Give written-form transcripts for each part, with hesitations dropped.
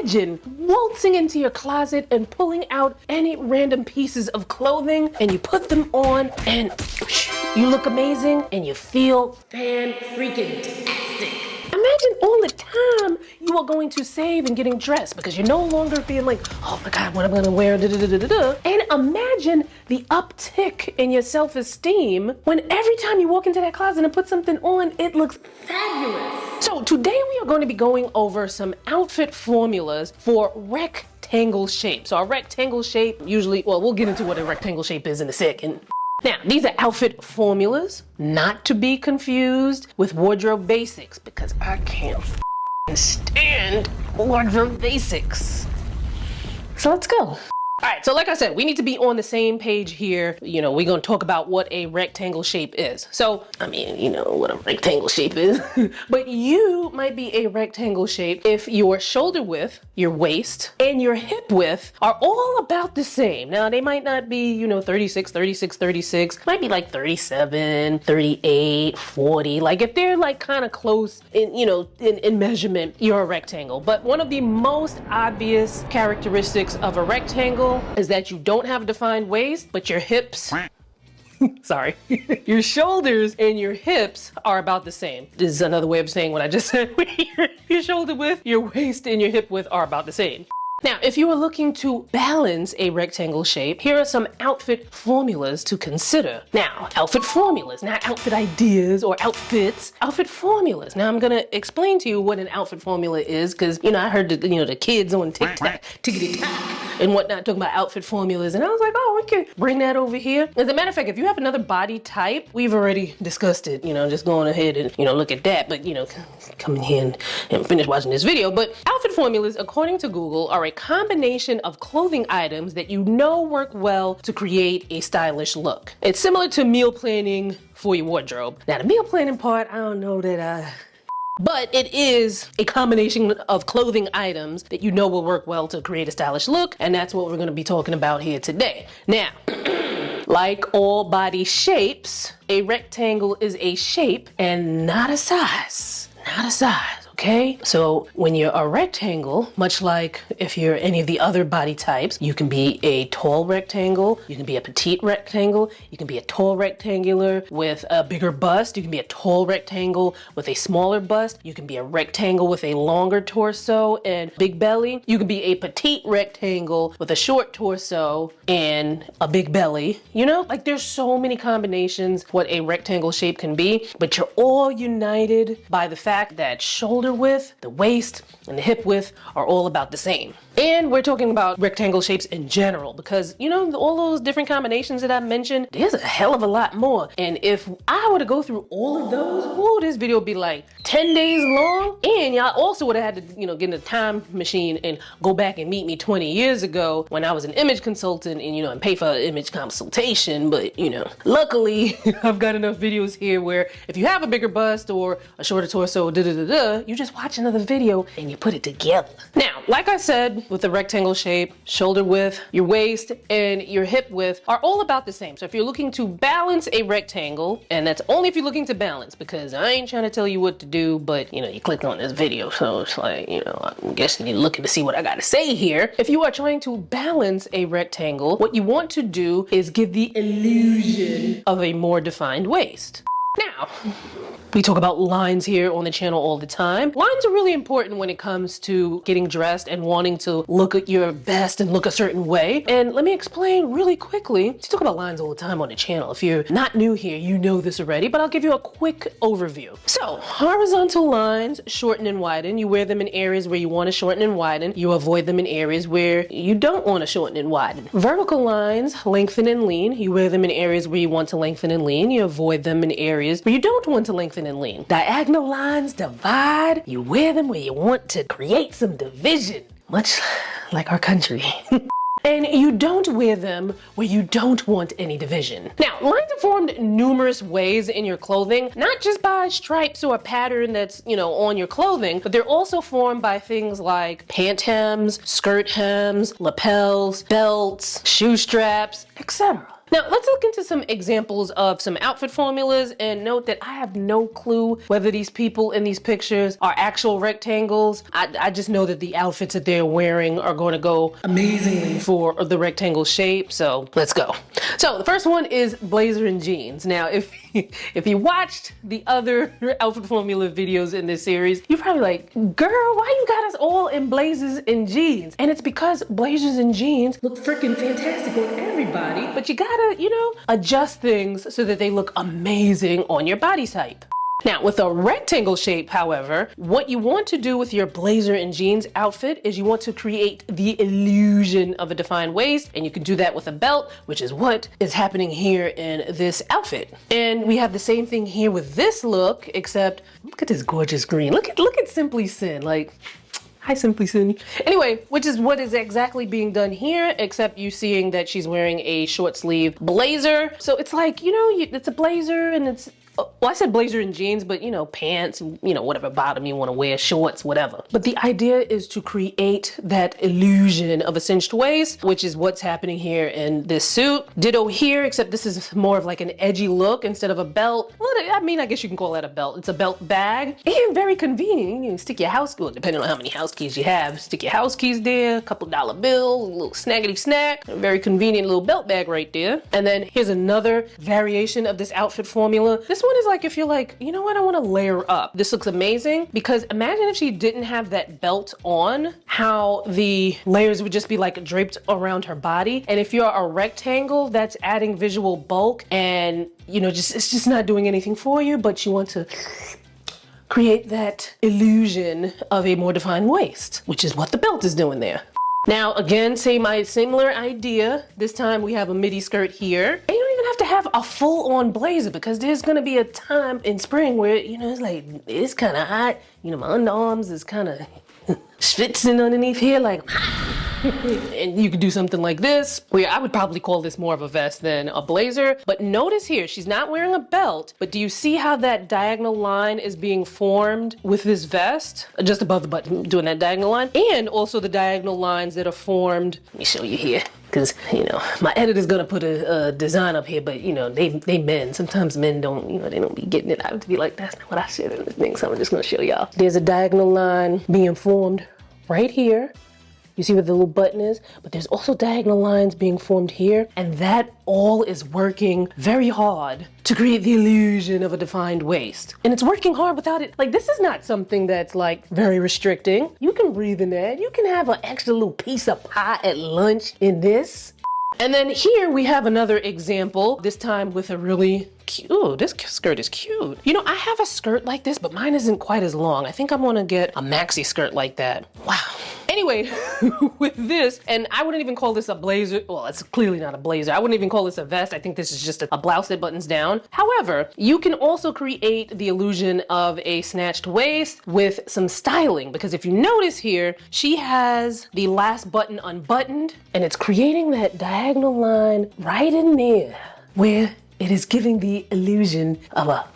imagine waltzing into your closet and pulling out any random pieces of clothing and you put them on and you look amazing and you feel fan-freaking-tastic. Imagine all the time you are going to save in getting dressed because you're no longer feeling like, oh my God, what am I gonna wear, And imagine the uptick in your self-esteem when every time you walk into that closet and put something on, it looks fabulous. So today we are going to be going over some outfit formulas for rectangle shape. So a rectangle shape usually, well, we'll get into what a rectangle shape is in a second. Now, these are outfit formulas, not to be confused with wardrobe basics, because I can't stand wardrobe basics. So let's go. All right, so like I said, we need to be on the same page here. You know, we're gonna talk about what a rectangle shape is. So, I mean, you know what a rectangle shape is, but you might be a rectangle shape if your shoulder width, your waist, and your hip width are all about the same. Now, they might not be, you know, 36, 36, 36, might be like 37, 38, 40. Like if they're like kind of close in, you know, in measurement, you're a rectangle. But one of the most obvious characteristics of a rectangle is that you don't have a defined waist, but your hips, sorry, your shoulders and your hips are about the same. This is another way of saying what I just said. Your shoulder width, your waist, and your hip width are about the same. Now, if you are looking to balance a rectangle shape, here are some outfit formulas to consider. Now, outfit formulas, not outfit ideas or outfits, outfit formulas. Now, I'm gonna explain to you what an outfit formula is, because, you know, I heard the kids on TikTok, tickety-tock, and whatnot talking about outfit formulas, and I was like, oh, we can bring that over here. As a matter of fact, if you have another body type, we've already discussed it, you know, just going ahead and, you know, look at that, but, you know, come in here and finish watching this video. But outfit formulas, according to Google, are a combination of clothing items that you know work well to create a stylish look. It's similar to meal planning for your wardrobe. Now, the meal planning part, I don't know that but it is a combination of clothing items that you know will work well to create a stylish look, and that's what we're going to be talking about here today. Now, like all body shapes, a rectangle is a shape and not a size. Not a size. Okay, so when you're a rectangle, much like if you're any of the other body types, you can be a tall rectangle, you can be a petite rectangle, you can be a tall rectangular with a bigger bust, you can be a tall rectangle with a smaller bust, you can be a rectangle with a longer torso and big belly, you can be a petite rectangle with a short torso and a big belly. You know, like there's so many combinations what a rectangle shape can be, but you're all united by the fact that shoulder width, the waist, and the hip width are all about the same. And we're talking about rectangle shapes in general because, you know, all those different combinations that I mentioned, there's a hell of a lot more. And if I were to go through all of those, ooh, this video would be like 10 days long. And y'all also would have had to, you know, get in a time machine and go back and meet me 20 years ago when I was an image consultant and, you know, and pay for an image consultation. But, you know, luckily I've got enough videos here where if you have a bigger bust or a shorter torso, you just watch another video and you put it together. Now, like I said, with the rectangle shape, shoulder width, your waist, and your hip width are all about the same. So if you're looking to balance a rectangle, and that's only if you're looking to balance, because I ain't trying to tell you what to do, but you know, you clicked on this video, so it's like, you know, I'm guessing you're looking to see what I gotta say here. If you are trying to balance a rectangle, what you want to do is give the illusion of a more defined waist. Now, we talk about lines here on the channel all the time. Lines are really important when it comes to getting dressed and wanting to look at your best and look a certain way. And let me explain really quickly. We talk about lines all the time on the channel. If you're not new here, you know this already, but I'll give you a quick overview. So, horizontal lines shorten and widen. You wear them in areas where you want to shorten and widen. You avoid them in areas where you don't want to shorten and widen. Vertical lines lengthen and lean. You wear them in areas where you want to lengthen and lean. You avoid them in areas where you don't want to lengthen and lean. Diagonal lines divide. You wear them where you want to create some division, much like our country. And you don't wear them where you don't want any division. Now, lines are formed numerous ways in your clothing, not just by stripes or a pattern that's, you know, on your clothing, but they're also formed by things like pant hems, skirt hems, lapels, belts, shoe straps, etc. Now let's look into some examples of some outfit formulas, and note that I have no clue whether these people in these pictures are actual rectangles. I just know that the outfits that they're wearing are going to go amazingly for the rectangle shape. So let's go. So the first one is blazer and jeans. Now if you watched the other outfit formula videos in this series, you're probably like, girl, why you got us all in blazers and jeans? And it's because blazers and jeans look freaking fantastic on everybody, but you gotta, you know, adjust things so that they look amazing on your body type. Now, with a rectangle shape, however, what you want to do with your blazer and jeans outfit is you want to create the illusion of a defined waist, and you can do that with a belt, which is what is happening here in this outfit. And we have the same thing here with this look, except look at this gorgeous green. Look at Simply Sin, like, hi Simply Sin. Anyway, which is what is exactly being done here, except you seeing that she's wearing a short sleeve blazer. So it's like, you know, it's a blazer and it's, well, I said blazer and jeans, but you know, pants, you know, whatever bottom you want to wear, shorts, whatever. But the idea is to create that illusion of a cinched waist, which is what's happening here in this suit. Ditto here, except this is more of like an edgy look instead of a belt. Well, I mean, I guess you can call that a belt. It's a belt bag, and very convenient. You can stick your house, well, depending on how many house keys you have, stick your house keys there, a couple dollar bills, a little snaggity snack, a very convenient little belt bag right there. And then here's another variation of this outfit formula. This one is like, if you're like, you know what, I want to layer up. This looks amazing, because imagine if she didn't have that belt on, how the layers would just be like draped around her body. And if you're a rectangle, that's adding visual bulk, and you know, it's just not doing anything for you, but you want to create that illusion of a more defined waist, which is what the belt is doing there. Now, again, similar idea. This time we have a midi skirt here. And you don't even have to have a full-on blazer, because there's gonna be a time in spring where, you know, it's like, it's kind of hot. You know, my underarms is kind of schwitzing underneath here, like, and you could do something like this, where I would probably call this more of a vest than a blazer. But notice here, she's not wearing a belt, but do you see how that diagonal line is being formed with this vest? Just above the button, doing that diagonal line. And also the diagonal lines that are formed. Let me show you here, because, you know, my editor's gonna put a design up here, but, you know, they men. Sometimes men don't, you know, they don't be getting it. I have to be like, that's not what I said in this thing, so I'm just gonna show y'all. There's a diagonal line being formed right here. You see where the little button is? But there's also diagonal lines being formed here, and that all is working very hard to create the illusion of a defined waist. And it's working hard without it. Like, this is not something that's like very restricting. You can breathe in that. You can have an extra little piece of pie at lunch in this. And then here we have another example, this time with a really cute, ooh, this skirt is cute. You know, I have a skirt like this, but mine isn't quite as long. I think I'm gonna get a maxi skirt like that. Wow. Anyway, with this, and I wouldn't even call this a blazer. Well, it's clearly not a blazer. I wouldn't even call this a vest. I think this is just a blouse that buttons down. However, you can also create the illusion of a snatched waist with some styling, because if you notice here, she has the last button unbuttoned, and it's creating that diagonal line right in there where it is giving the illusion of a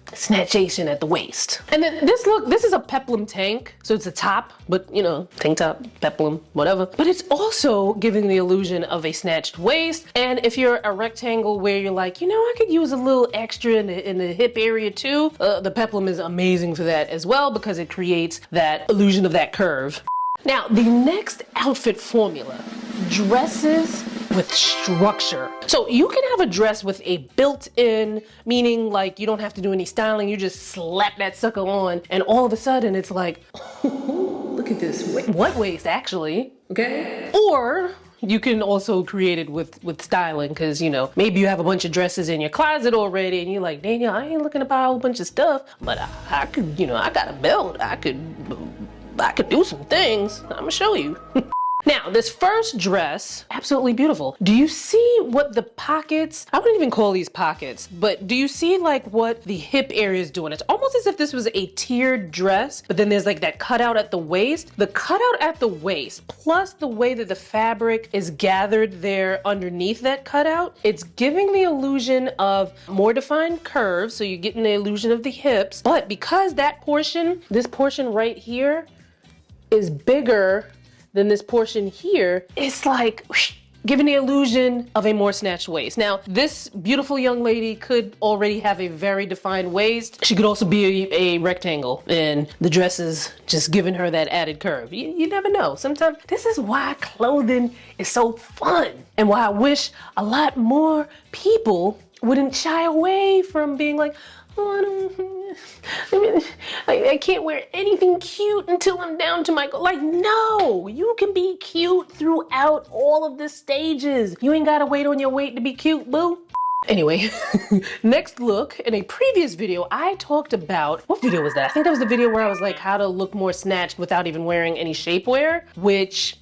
snatchation at the waist. And then this is a peplum tank, so it's a top, but you know, tank top, peplum, whatever. But it's also giving the illusion of a snatched waist. And if you're a rectangle where you're like, you know, I could use a little extra in the hip area too, the peplum is amazing for that as well, because it creates that illusion of that curve. Now, the next outfit formula, dresses with structure. So you can have a dress with a built-in, meaning like you don't have to do any styling, you just slap that sucker on, and all of a sudden it's like, look at this, what waist actually, okay? Or you can also create it with styling, because, you know, maybe you have a bunch of dresses in your closet already and you're like, Daniel, I ain't looking to buy a whole bunch of stuff, but I could, you know, I got a belt, I could do some things. I'm gonna show you. Now, this first dress, absolutely beautiful. Do you see what the pockets, I wouldn't even call these pockets, but do you see like what the hip area is doing? It's almost as if this was a tiered dress, but then there's like that cutout at the waist. The cutout at the waist, plus the way that the fabric is gathered there underneath that cutout, it's giving the illusion of more defined curves, so you're getting the illusion of the hips, but because that portion, this portion right here, is bigger than this portion here, it's like, whoosh, giving the illusion of a more snatched waist. Now, this beautiful young lady could already have a very defined waist. She could also be a rectangle, and the dress is just giving her that added curve. You never know. Sometimes this is why clothing is so fun, and why I wish a lot more people wouldn't shy away from being like, oh, I can't wear anything cute until I'm down to my goal. Like, no, you can be cute throughout all of the stages. You ain't gotta wait on your weight to be cute, boo. Anyway, next look. In a previous video, I talked about, what video was that? I think that was the video where I was like, how to look more snatched without even wearing any shapewear, which,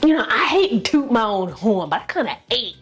you know, I hate to toot my own horn, but I kind of ate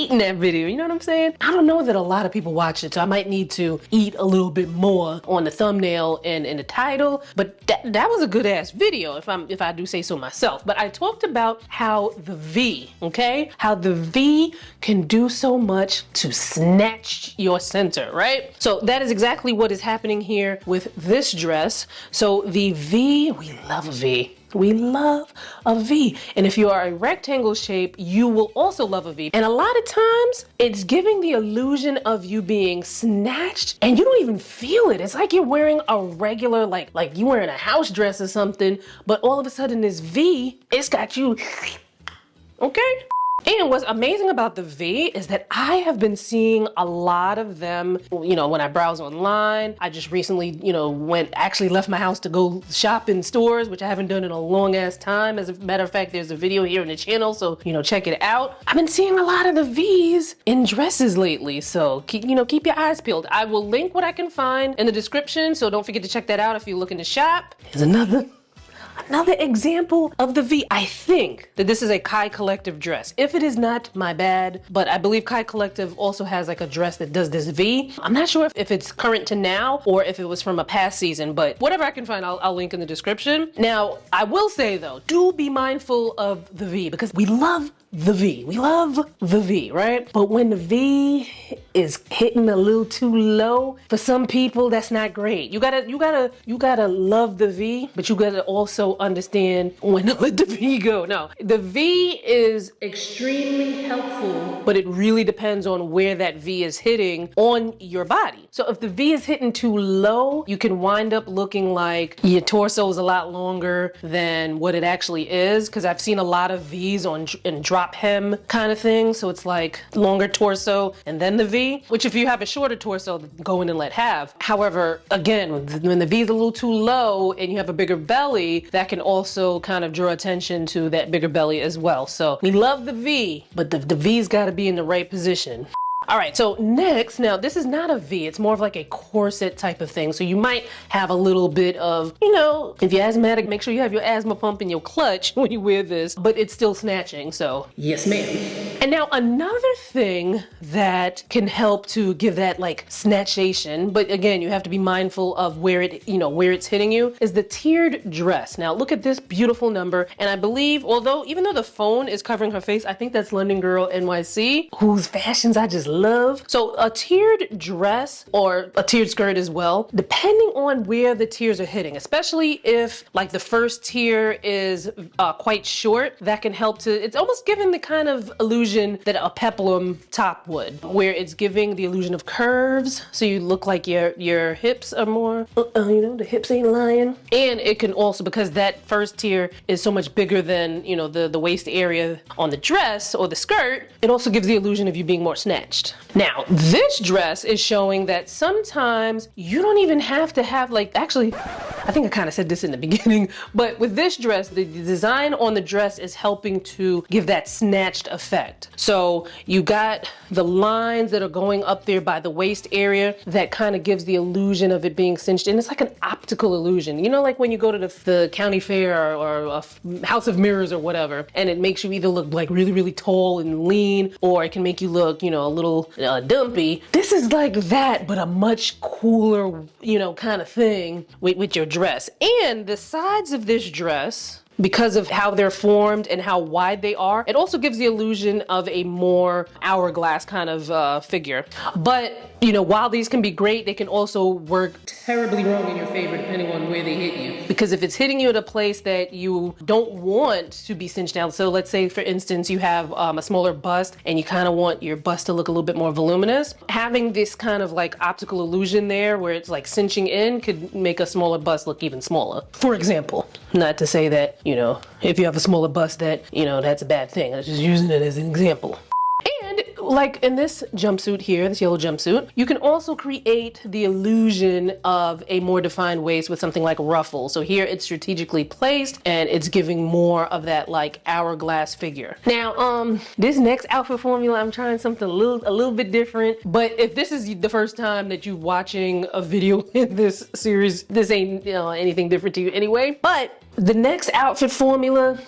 in that video, you know what I'm saying? I don't know that a lot of people watch it, so I might need to eat a little bit more on the thumbnail and in the title, but that was a good ass video if I do say so myself. But I talked about how the V, okay? How the V can do so much to snatch your center, right? So that is exactly what is happening here with this dress. So the V, we love a V. We love a V. And if you are a rectangle shape, you will also love a V. And a lot of times, it's giving the illusion of you being snatched and you don't even feel it. It's like you're wearing a regular, like you wearing a house dress or something, but all of a sudden this V, it's got you, okay? And what's amazing about the V is that I have been seeing a lot of them, you know, when I browse online. I just recently, you know, actually left my house to go shop in stores, which I haven't done in a long ass time. As a matter of fact, there's a video here on the channel, so, you know, check it out. I've been seeing a lot of the V's in dresses lately, so keep your eyes peeled. I will link what I can find in the description, so don't forget to check that out if you're looking to shop. Here's another example of the V. I think that this is a Kai Collective dress. If it is not, my bad, but I believe Kai Collective also has like a dress that does this V. I'm not sure if it's current to now or if it was from a past season, but whatever I can find, I'll link in the description. Now, I will say though, do be mindful of the V because we love the V. We love the V, right? But when the V is hitting a little too low, for some people, that's not great. You gotta love the V, but you gotta also understand when to let the V go. No, the V is extremely helpful, but it really depends on where that V is hitting on your body. So if the V is hitting too low, you can wind up looking like your torso is a lot longer than what it actually is. Because I've seen a lot of V's in drop hem kind of thing. So it's like longer torso and then the V, which if you have a shorter torso, go in and let have. However, again, when the V is a little too low and you have a bigger belly, that can also kind of draw attention to that bigger belly as well. So we love the V, but the V's got to be in the right position. All right, so next, now this is not a V, it's more of like a corset type of thing. So you might have a little bit of, you know, if you're asthmatic, make sure you have your asthma pump in your clutch when you wear this, but it's still snatching, so yes ma'am. And now another thing that can help to give that like snatchation, but again, you have to be mindful of where it, you know, where it's hitting you, is the tiered dress. Now look at this beautiful number, and I believe, even though the phone is covering her face, I think that's London Girl NYC, whose fashions I just love. So a tiered dress or a tiered skirt as well, depending on where the tiers are hitting, especially if like the first tier is quite short, that can help to, it's almost giving the kind of illusion that a peplum top would, where it's giving the illusion of curves. So you look like your hips are more, you know, the hips ain't lying. And it can also, because that first tier is so much bigger than, you know, the waist area on the dress or the skirt, it also gives the illusion of you being more snatched. Now, this dress is showing that sometimes you don't even have to have like, actually, I think I kind of said this in the beginning, but with this dress, the design on the dress is helping to give that snatched effect. So you got the lines that are going up there by the waist area that kind of gives the illusion of it being cinched, and it's like an optical illusion. You know, like when you go to the county fair or a house of mirrors or whatever, and it makes you either look like really, really tall and lean, or it can make you look, you know, a little dumpy. This is like that, but a much cooler, you know, kind of thing with your dress. And the sides of this dress because of how they're formed and how wide they are. It also gives the illusion of a more hourglass kind of figure. But, you know, while these can be great, they can also work terribly wrong in your favor depending on where they hit you. Because if it's hitting you at a place that you don't want to be cinched down, so let's say for instance you have a smaller bust and you kind of want your bust to look a little bit more voluminous, having this kind of like optical illusion there where it's like cinching in could make a smaller bust look even smaller. For example, not to say that, you know, if you have a smaller bust that, you know, that's a bad thing. I'm just using it as an example. And like in this jumpsuit here, this yellow jumpsuit, you can also create the illusion of a more defined waist with something like ruffles. So here it's strategically placed and it's giving more of that like hourglass figure. Now, this next outfit formula, I'm trying something a little bit different, but if this is the first time that you're watching a video in this series, this ain't, you know, anything different to you anyway. But the next outfit formula,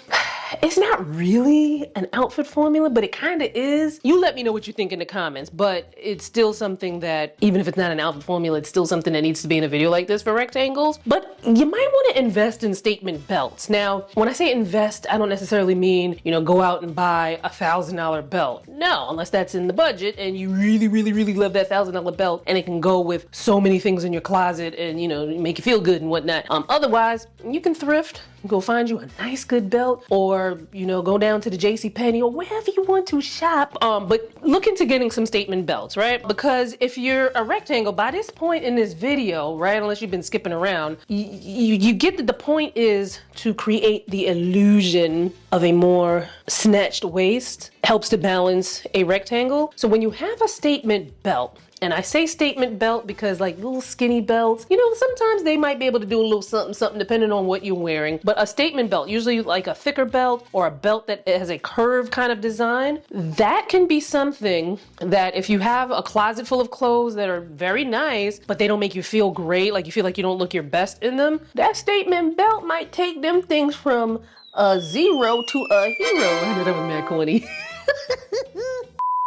it's not really an outfit formula, but it kind of is. You let me know what you think in the comments, but it's still something that, even if it's not an outfit formula, it's still something that needs to be in a video like this for rectangles. But you might want to invest in statement belts. Now, when I say invest, I don't necessarily mean, you know, go out and buy a $1,000 belt. No, unless that's in the budget and you really, really, really love that $1,000 belt and it can go with so many things in your closet and, you know, make you feel good and whatnot. Otherwise, you can thrift. Go find you a nice good belt, or, you know, go down to the JCPenney or wherever you want to shop. But look into getting some statement belts, right? Because if you're a rectangle, by this point in this video, right, unless you've been skipping around, you get that the point is to create the illusion of a more snatched waist, helps to balance a rectangle. So when you have a statement belt, and I say statement belt because like little skinny belts, you know, sometimes they might be able to do a little something depending on what you're wearing. But a statement belt, usually like a thicker belt or a belt that has a curved kind of design, that can be something that if you have a closet full of clothes that are very nice, but they don't make you feel great, like you feel like you don't look your best in them, that statement belt might take them things from a zero to a hero. I know that was mad corny.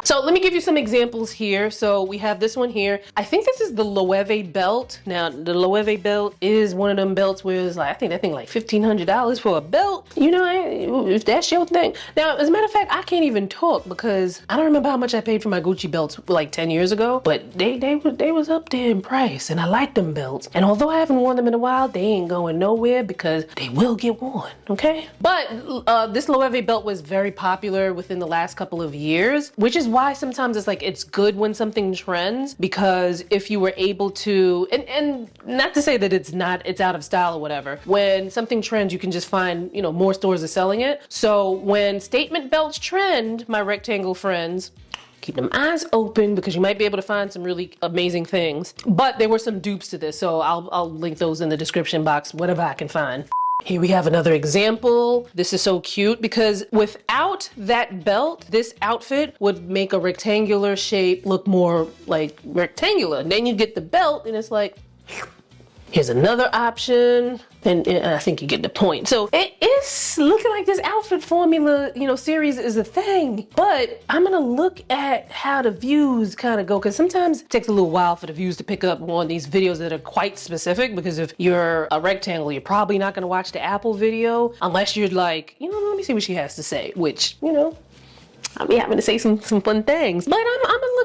So let me give you some examples here. So we have this one here. I think this is the Loewe belt. Now the Loewe belt is one of them belts where it's like, I think that thing like $1,500 for a belt. You know, if that's your thing. Now, as a matter of fact, I can't even talk because I don't remember how much I paid for my Gucci belts like 10 years ago, but they was up there in price and I like them belts. And although I haven't worn them in a while, they ain't going nowhere because they will get worn, okay? But this Loewe belt was very popular within the last couple of years, which is why sometimes it's like it's good when something trends, because if you were able to, and not to say that it's out of style or whatever, when something trends you can just find, you know, more stores are selling it. So when statement belts trend, my rectangle friends, keep them eyes open because you might be able to find some really amazing things. But there were some dupes to this, so I'll link those in the description box, whatever I can find. Here we have another example. This is so cute because without that belt, this outfit would make a rectangular shape look more like rectangular. And then you get the belt and it's like, here's another option. And I think you get the point. So it is looking like this outfit formula, you know, series is a thing. But I'm gonna look at how the views kind of go, because sometimes it takes a little while for the views to pick up on these videos that are quite specific. Because if you're a rectangle, you're probably not gonna watch the Apple video unless you're like, you know, let me see what she has to say, which, you know, I'll be having to say some fun things. But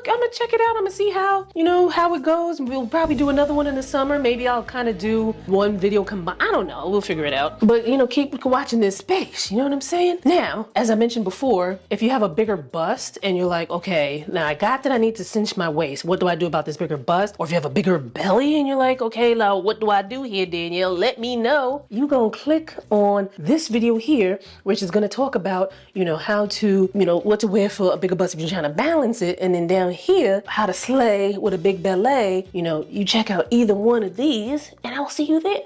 I'm gonna check it out. I'm gonna see how, you know, how it goes. We'll probably do another one in the summer. Maybe I'll kind of do one video combined. I don't know, we'll figure it out. But, you know, keep watching this space, you know what I'm saying? Now, as I mentioned before, if you have a bigger bust and you're like, okay, now I got that I need to cinch my waist. What do I do about this bigger bust? Or if you have a bigger belly and you're like, okay, now what do I do here, Danielle? Let me know. You gonna click on this video here, which is gonna talk about, you know, how to, you know, what to wear for a bigger bust if you're trying to balance it. And then down here, how to slay with a big belly. You know, you check out either one of these and I'll see you there.